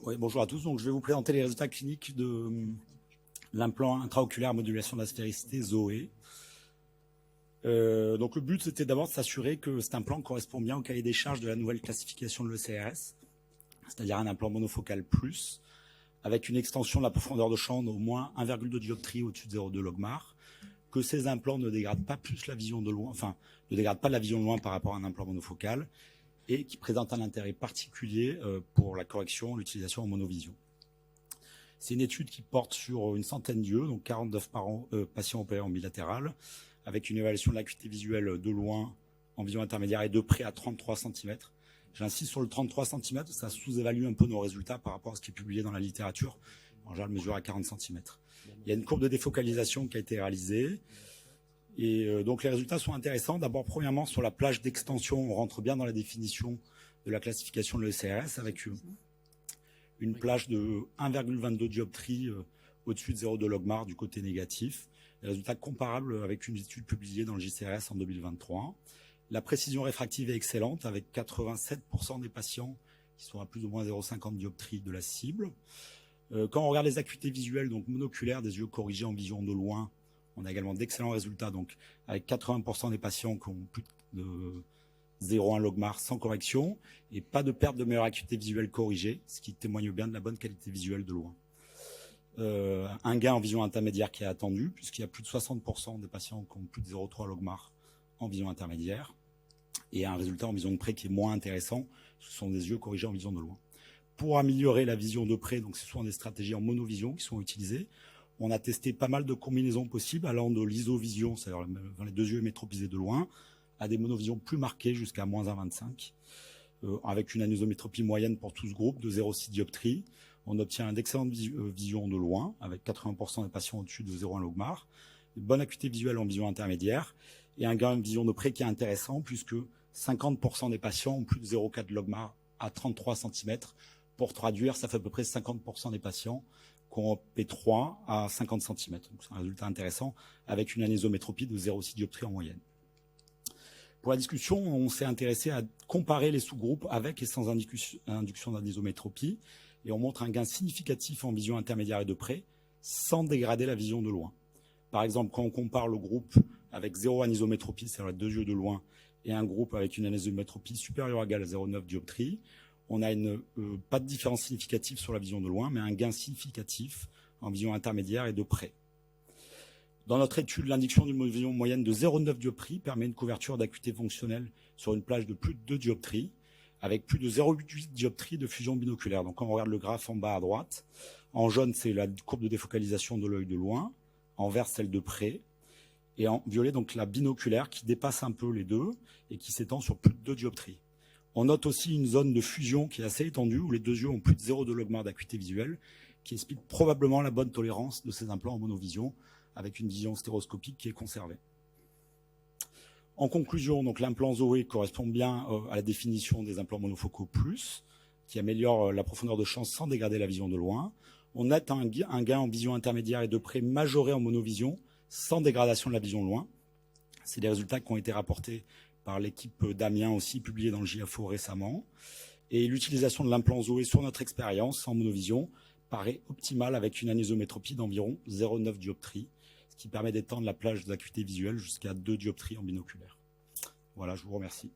Oui, bonjour à tous. Donc, je vais vous présenter les résultats cliniques de l'implant intraoculaire modulation de la sphéricité Zoé. Donc, le but, c'était d'abord de s'assurer que cet implant correspond bien au cahier des charges de la nouvelle classification de l'ECRS, c'est-à-dire un implant monofocal plus, avec une extension de la profondeur de champ d'au moins 1,2 dioptrie au-dessus de 0,2 logmar, que ces implants ne dégradent pas plus la vision de loin, enfin, ne dégradent pas la vision de loin par rapport à un implant monofocal, et qui présente un intérêt particulier pour la correction, l'utilisation en monovision. C'est une étude qui porte sur une centaine d'yeux, donc 49 patients opérés en bilatéral, avec une évaluation de l'acuité visuelle de loin en vision intermédiaire et de près à 33 cm. J'insiste sur le 33 cm, ça sous-évalue un peu nos résultats par rapport à ce qui est publié dans la littérature. En général, mesure à 40 cm. Il y a une courbe de défocalisation qui a été réalisée. Et donc les résultats sont intéressants. D'abord, premièrement, sur la plage d'extension, on rentre bien dans la définition de la classification de l'ECRS avec une plage de 1,22 dioptrie au-dessus de 0,2 logmar du côté négatif. Les résultats comparables avec une étude publiée dans le JCRS en 2023. La précision réfractive est excellente avec 87% des patients qui sont à plus ou moins 0,50 dioptrie de la cible. Quand on regarde les acuités visuelles, donc monoculaires des yeux corrigés en vision de loin, on a également d'excellents résultats, donc avec 80% des patients qui ont plus de 0,1 logmar sans correction et pas de perte de meilleure acuité visuelle corrigée, ce qui témoigne bien de la bonne qualité visuelle de loin. Un gain en vision intermédiaire qui est attendu, puisqu'il y a plus de 60% des patients qui ont plus de 0,3 logmar en vision intermédiaire, et un résultat en vision de près qui est moins intéressant, ce sont des yeux corrigés en vision de loin. Pour améliorer la vision de près, donc ce sont des stratégies en monovision qui sont utilisées. On a testé pas mal de combinaisons possibles, allant de l'isovision, c'est-à-dire les deux yeux métropisés de loin, à des monovisions plus marquées jusqu'à moins 1,25, avec une anisométropie moyenne pour tout ce groupe de 0,6 dioptrie. On obtient d'excellentes visions de loin, avec 80% des patients au-dessus de 0,1 logmar, une bonne acuité visuelle en vision intermédiaire, et un gain de vision de près qui est intéressant, puisque 50% des patients ont plus de 0,4 logmar à 33 cm. Pour traduire, ça fait à peu près 50% des patients qui ont P3 à 50 cm. Donc c'est un résultat intéressant, avec une anisométropie de 0,6 dioptrie en moyenne. Pour la discussion, on s'est intéressé à comparer les sous-groupes avec et sans induction d'anisométropie, et on montre un gain significatif en vision intermédiaire et de près, sans dégrader la vision de loin. Par exemple, quand on compare le groupe avec 0 anisométropie, c'est-à-dire les deux yeux de loin, et un groupe avec une anisométropie supérieure ou égale à 0,9 dioptrie, on a pas de différence significative sur la vision de loin, mais un gain significatif en vision intermédiaire et de près. Dans notre étude, l'induction d'une vision moyenne de 0,9 dioptrie permet une couverture d'acuité fonctionnelle sur une plage de plus de 2 dioptries, avec plus de 0,8 dioptrie de fusion binoculaire. Donc quand on regarde le graphe en bas à droite, en jaune, c'est la courbe de défocalisation de l'œil de loin, en vert, celle de près, et en violet, donc la binoculaire qui dépasse un peu les deux et qui s'étend sur plus de 2 dioptries. On note aussi une zone de fusion qui est assez étendue, où les deux yeux ont plus de 0,2 logmar d'acuité visuelle, qui explique probablement la bonne tolérance de ces implants en monovision, avec une vision stéroscopique qui est conservée. En conclusion, donc l'implant Zoé correspond bien à la définition des implants monofocaux plus, qui améliore la profondeur de champ sans dégrader la vision de loin. On note un gain en vision intermédiaire et de près majoré en monovision, sans dégradation de la vision de loin. C'est des résultats qui ont été rapportés par l'équipe d'Amiens aussi, publiés dans le JFO récemment. Et l'utilisation de l'implant Zoé sur notre expérience en monovision paraît optimale avec une anisométropie d'environ 0,9 dioptrie, ce qui permet d'étendre la plage d'acuité visuelle jusqu'à 2 dioptries en binoculaire. Voilà, je vous remercie.